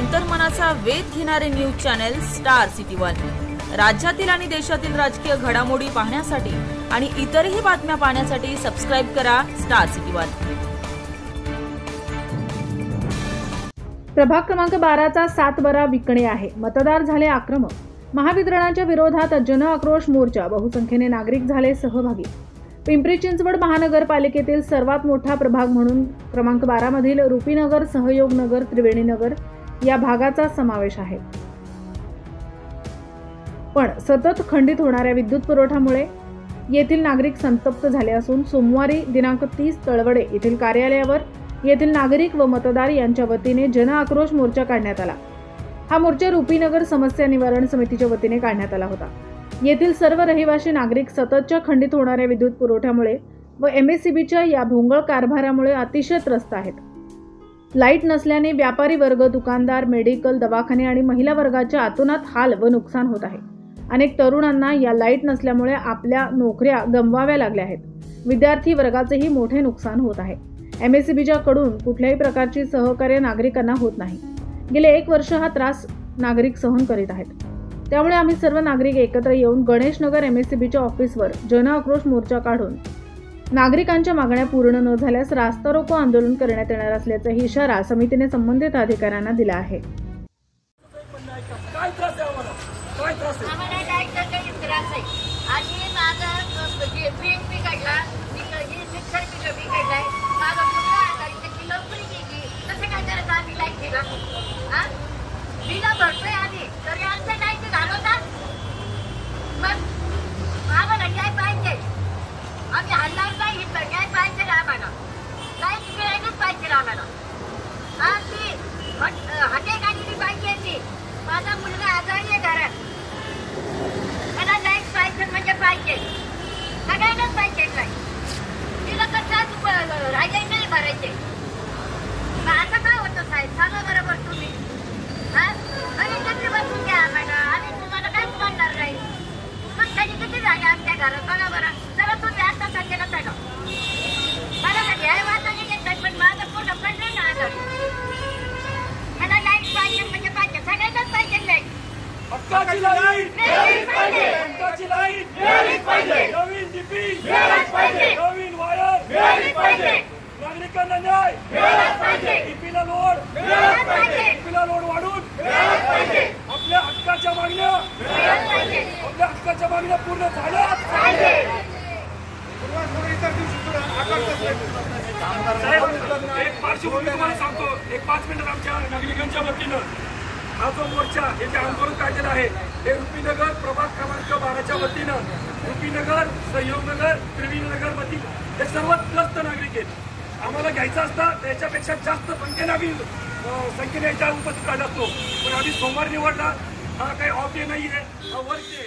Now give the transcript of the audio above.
अंतर्मनाचा वेध घेणारे news channel star city one. राज्यातील आणि देशातील राजकीय घडामोडी पाहण्यासाठी आणि इतरही बातम्या पाहण्यासाठी सबस्क्राइब करा स्टार सिटी वन। प्रभाग क्रमांक 12चा सातबारा विकणे आहे। मतदार झाले आक्रमक। महावितरणाच्या विरोधात जन आक्रोश मोर्चा, बहुसंख्येने नागरिक झाले सहभागी। पिंपरी चिंचवड महानगरपालिकेतील सर्वात मोठा प्रभाग म्हणून क्रमांक 12 मधील रुपीनगर, सहयोगनगर, त्रिवेणीनगर या भागाचा समावेश आहे। पण सतत खंडित होणाऱ्या विद्युत पुरवठ्यामुळे येथील नागरिक संतप्त झाले असून सोमवारी दिनांक 30 तळवडे येथील कार्यालयावर येथील नागरिक व मतदार यांच्या वतीने जन आक्रोश मोर्चा काढण्यात आला। हा मोर्चा रुपीनगर समस्या निवारण समितीच्या वतीने काढण्यात आला होता। येथील सर्व रहिवासी नागरिक सततच्या खंडित होणाऱ्या विद्युत पुरवठ्यामुळे व MSEBच्या या भोंगळ कारभारामुळे अतिशय त्रस्त आहेत। लाईट नसल्याने व्यापारी वर्ग, दुकानदार, मेडिकल, दवाखाने आणि महिला वर्गाच्या अतोनात हाल व नुकसान होत आहे। अनेक तरुणांना या लाईट नसल्यामुळे आपल्या नोकऱ्या गमवाव्या लागल्या आहेत। विद्यार्थी वर्गाचेही मोठे नुकसान होत आहे। MSEBच्या कडून कुठल्याही प्रकारची सहकार्य नागरिकांना होत नाही। गेले 1 वर्ष हा त्रास नागरिक सहन करीत आहेत। त्यामुळे आम्ही सर्व नागरिक एकत्र येऊन गणेशनगर MSEBच्या ऑफिसवर जन आक्रोश मोर्चा काढून नागरिकांच्या मागण्या पूर्ण न झाल्यास रास्ता रोको आंदोलन करण्यात येणार असल्याचा इशारा समितीने संबंधित अधिकाऱ्यांना दिला आहे। माझा मुलगा आजारी आहे घरात, मला लाईट पाहिजे म्हणजे पाहिजे, सगळ्यांनाच पाहिजे लाईट। तिला कसं राजाई नाही भरायचे। आता काय होतं साहेब, सांगा बरोबर तुम्ही। आणि कधी बसून द्या आम्हाला, आम्ही तुम्हाला काहीच करणार नाही। मग कधी किती झाले आमच्या घरात बघा बरं, जरा तुम्ही आता सध्याला सांगा मला कधी आहे वाचायला घेतात, पण माझं पोट पडलं ना आजारी। मला लाईट पाहिजे म्हणजे पाहिजे, सगळ्यांनाच पाहिजे लाईट। हक्काची लाईट मिळालीच पाहिजे, हक्काची लाईट मिळालीच पाहिजे, नवीन डीपी मिळालीच पाहिजे, नवीन वायर मिळालीच पाहिजे, नागरिकांना न्याय मिळालाच पाहिजे, डीपीला लोड मिळालाच पाहिजे, डीपीला लोड वाढून मिळालाच पाहिजे, आपल्या हक्काच्या मागण्या मिळालाच पाहिजे, आपल्या हक्काच्या मागण्या पूर्ण झाल्याच पाहिजे। एक पार्श्वभूमी तुम्हाला सांगतो, एक 5 मिनिट आमच्या नागरिकांच्या वतीनं हा जो मोर्चा हे जे आंदोलन काढलेलं आहे हे रुपीनगर प्रभाग क्रमांक 12च्या वतीनं रुपीनगर, सहयोगनगर, त्रिवेणीनगर मधील हे सर्व त्रस्त नागरिक आहेत। आम्हाला घ्यायचा असता त्याच्यापेक्षा जास्त संख्येने याच्या उपस्थित राहिला असतो, पण आम्ही सोमवार निवडला। हा काही ऑफ डे नाही आहे, हा वर्क डे।